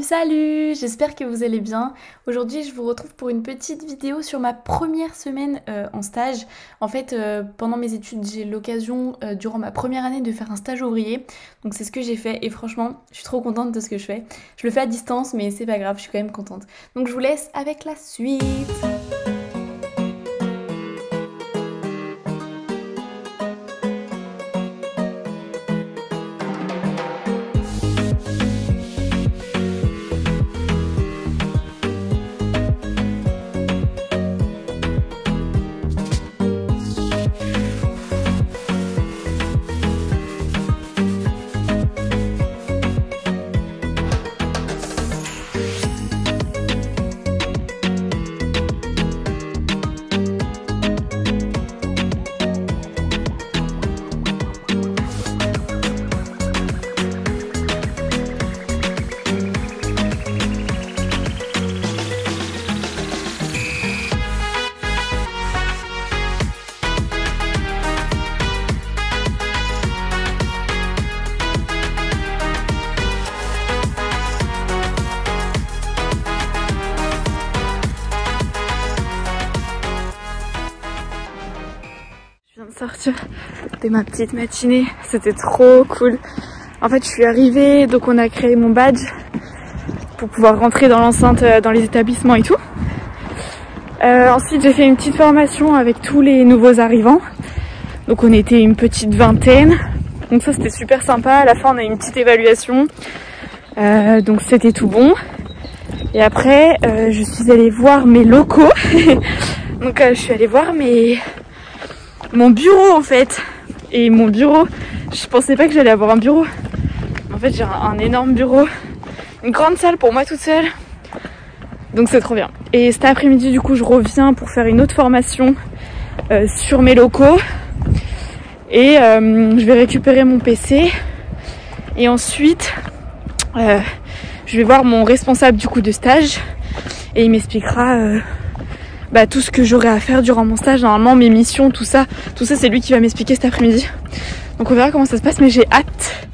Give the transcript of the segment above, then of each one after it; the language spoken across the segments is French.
Salut, j'espère que vous allez bien. Aujourd'hui je vous retrouve pour une petite vidéo sur ma première semaine en stage. En fait pendant mes études j'ai l'occasion durant ma première année de faire un stage ouvrier. Donc c'est ce que j'ai fait et franchement je suis trop contente de ce que je fais. Je le fais à distance mais c'est pas grave, je suis quand même contente. Donc je vous laisse avec la suite. Sortir de ma petite matinée, c'était trop cool. En fait je suis arrivée, donc on a créé mon badge pour pouvoir rentrer dans l'enceinte, dans les établissements et tout. Ensuite j'ai fait une petite formation avec tous les nouveaux arrivants, donc on était une petite vingtaine, donc ça c'était super sympa. À la fin on a eu une petite évaluation, donc c'était tout bon. Et après je suis allée voir mes locaux donc je suis allée voir mon bureau en fait. Et mon bureau, je pensais pas que j'allais avoir un bureau. En fait j'ai un énorme bureau, une grande salle pour moi toute seule. Donc c'est trop bien. Et cet après-midi du coup je reviens pour faire une autre formation sur mes locaux. Et je vais récupérer mon PC. Et ensuite je vais voir mon responsable du coup de stage. Et il m'expliquera tout ce que j'aurai à faire durant mon stage, normalement mes missions, tout ça c'est lui qui va m'expliquer cet après-midi. Donc on verra comment ça se passe, mais j'ai hâte.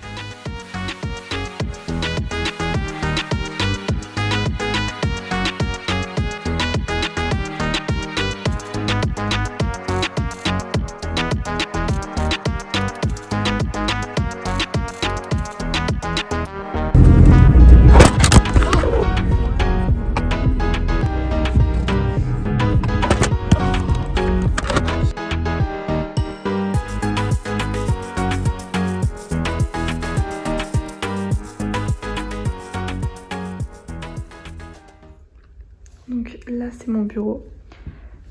Donc là c'est mon bureau,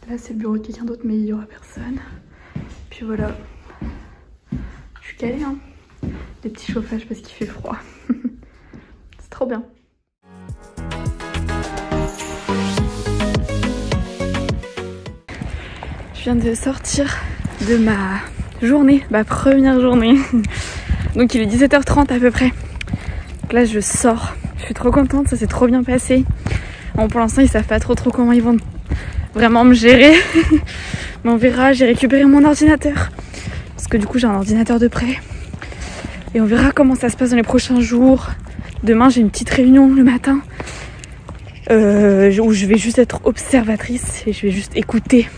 là c'est le bureau de quelqu'un d'autre mais il y aura personne. Puis voilà, je suis calée hein, des petits chauffages parce qu'il fait froid. C'est trop bien. Je viens de sortir de ma journée, ma première journée. Donc il est 17h30 à peu près. Donc là je sors, je suis trop contente, ça s'est trop bien passé. Bon, pour l'instant ils savent pas trop comment ils vont vraiment me gérer. Mais on verra, j'ai récupéré mon ordinateur. Parce que du coup j'ai un ordinateur de prêt. Et on verra comment ça se passe dans les prochains jours. Demain j'ai une petite réunion le matin. Où je vais juste être observatrice. Et je vais juste écouter.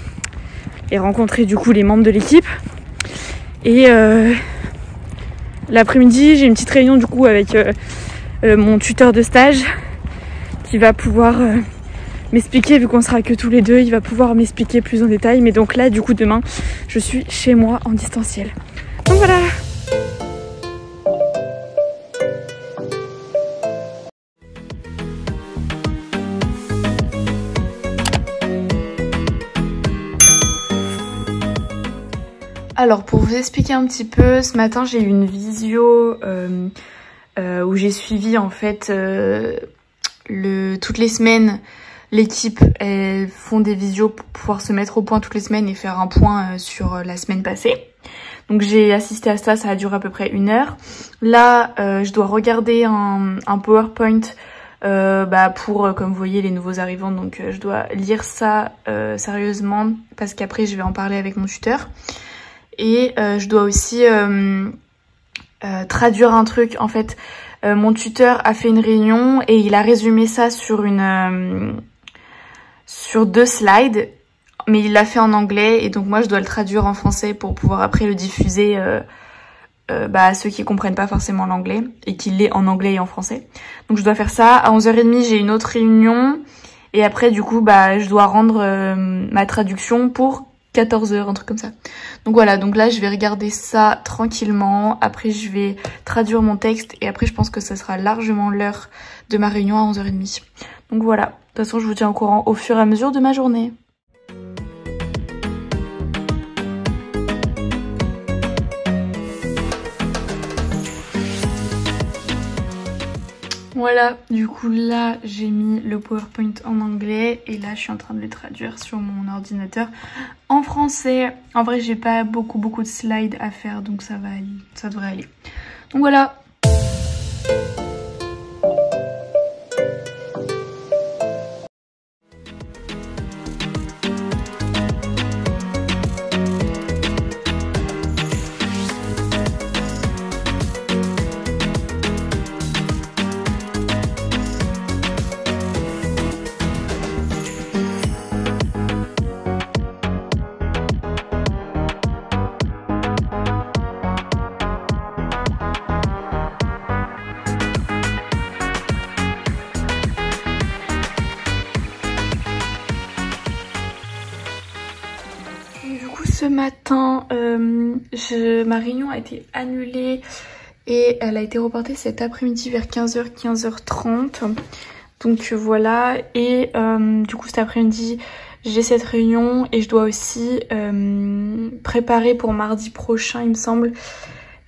Et rencontrer du coup les membres de l'équipe. Et l'après-midi j'ai une petite réunion du coup avec mon tuteur de stage. Il va pouvoir m'expliquer, vu qu'on sera que tous les deux, il va pouvoir m'expliquer plus en détail. Mais donc là, du coup, demain, je suis chez moi en distanciel. Donc voilà. Alors, pour vous expliquer un petit peu, ce matin, j'ai eu une visio où j'ai suivi en fait... toutes les semaines, l'équipe, elles font des visios pour pouvoir se mettre au point toutes les semaines et faire un point sur la semaine passée. Donc j'ai assisté à ça, ça a duré à peu près 1 heure. Là, je dois regarder un PowerPoint pour, comme vous voyez, les nouveaux arrivants. Donc je dois lire ça sérieusement parce qu'après je vais en parler avec mon tuteur. Et je dois aussi traduire un truc en fait. Mon tuteur a fait une réunion et il a résumé ça sur sur 2 slides, mais il l'a fait en anglais et donc moi je dois le traduire en français pour pouvoir après le diffuser à ceux qui comprennent pas forcément l'anglais et qui l'est en anglais et en français. Donc je dois faire ça. À 11h30 j'ai une autre réunion et après du coup je dois rendre ma traduction pour 14h, un truc comme ça. Donc voilà, donc là je vais regarder ça tranquillement, après je vais traduire mon texte et après je pense que ça sera largement l'heure de ma réunion à 11h30. Donc voilà, de toute façon je vous tiens au courant au fur et à mesure de ma journée. Voilà, du coup là j'ai mis le PowerPoint en anglais et là je suis en train de le traduire sur mon ordinateur en français. En vrai j'ai pas beaucoup de slides à faire donc ça va aller, ça devrait aller. Donc voilà. Ce matin, ma réunion a été annulée et elle a été reportée cet après-midi vers 15h, 15h30. Donc voilà, et du coup cet après-midi j'ai cette réunion et je dois aussi préparer pour mardi prochain il me semble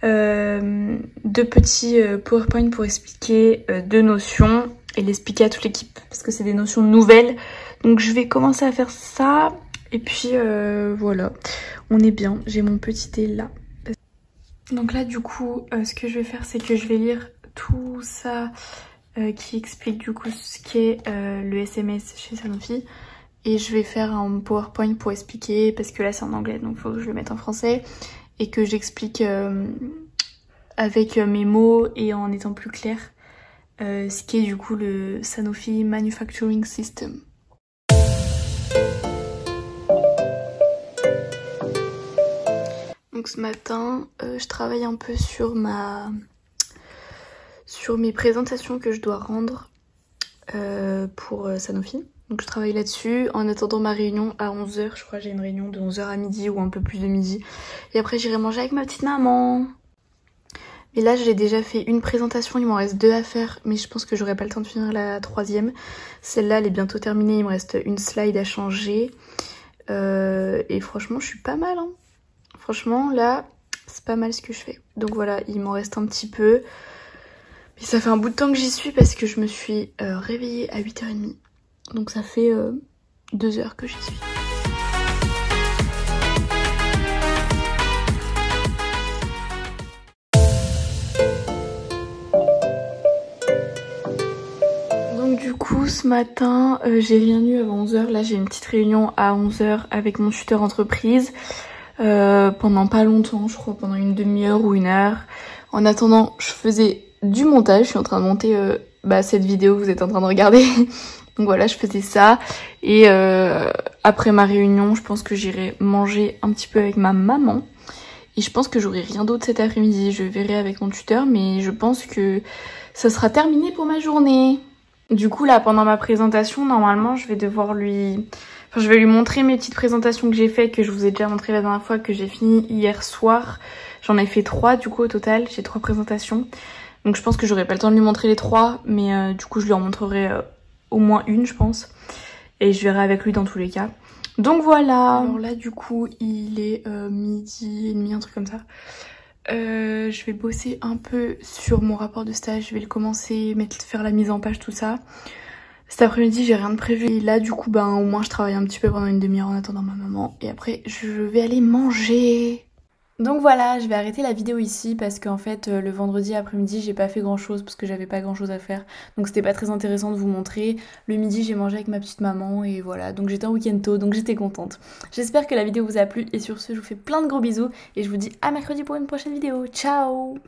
2 petits PowerPoint pour expliquer 2 notions et l'expliquer à toute l'équipe parce que c'est des notions nouvelles. Donc je vais commencer à faire ça. Et puis voilà, on est bien, j'ai mon petit thé là. Donc là du coup, ce que je vais faire c'est que je vais lire tout ça qui explique du coup ce qu'est le SMS chez Sanofi. Et je vais faire un PowerPoint pour expliquer, parce que là c'est en anglais donc il faut que je le mette en français. Et que j'explique avec mes mots et en étant plus clair ce qu'est du coup le Sanofi Manufacturing System. Donc ce matin, je travaille un peu sur mes présentations que je dois rendre pour Sanofi. Donc je travaille là-dessus en attendant ma réunion à 11h. Je crois que j'ai une réunion de 11h à midi ou un peu plus de midi. Et après j'irai manger avec ma petite maman. Mais là j'ai déjà fait une présentation, il m'en reste 2 à faire. Mais je pense que j'aurai pas le temps de finir la 3e. Celle-là elle est bientôt terminée, il me reste une slide à changer. Et franchement je suis pas mal hein. Franchement là c'est pas mal ce que je fais. Donc voilà, il m'en reste un petit peu. Mais ça fait un bout de temps que j'y suis parce que je me suis réveillée à 8h30. Donc ça fait 2 heures que j'y suis. Donc du coup ce matin j'ai rien eu avant 11h. Là j'ai une petite réunion à 11h avec mon tuteur entreprise. Pendant pas longtemps, je crois pendant une demi-heure ou 1 heure. En attendant, je faisais du montage. Je suis en train de monter cette vidéo que vous êtes en train de regarder. Donc voilà, je faisais ça. Et après ma réunion, je pense que j'irai manger un petit peu avec ma maman. Et je pense que j'aurai rien d'autre cet après-midi. Je verrai avec mon tuteur, mais je pense que ça sera terminé pour ma journée. Du coup là, pendant ma présentation, normalement, je vais devoir je vais lui montrer mes petites présentations que j'ai faites, que je vous ai déjà montré la dernière fois, que j'ai fini hier soir. J'en ai fait 3 du coup au total, j'ai 3 présentations. Donc je pense que j'aurai pas le temps de lui montrer les 3, mais du coup je lui en montrerai au moins une je pense. Et je verrai avec lui dans tous les cas. Donc voilà. Alors là du coup il est midi et demi, un truc comme ça. Je vais bosser un peu sur mon rapport de stage, je vais le commencer, faire la mise en page, tout ça. Cet après-midi j'ai rien de prévu et là du coup au moins je travaille un petit peu pendant une demi-heure en attendant ma maman et après je vais aller manger. Donc voilà, je vais arrêter la vidéo ici parce qu'en fait le vendredi après-midi j'ai pas fait grand chose parce que j'avais pas grand chose à faire, donc c'était pas très intéressant de vous montrer. Le midi j'ai mangé avec ma petite maman et voilà, donc j'étais en week-end tôt donc j'étais contente. J'espère que la vidéo vous a plu et sur ce je vous fais plein de gros bisous et je vous dis à mercredi pour une prochaine vidéo. Ciao.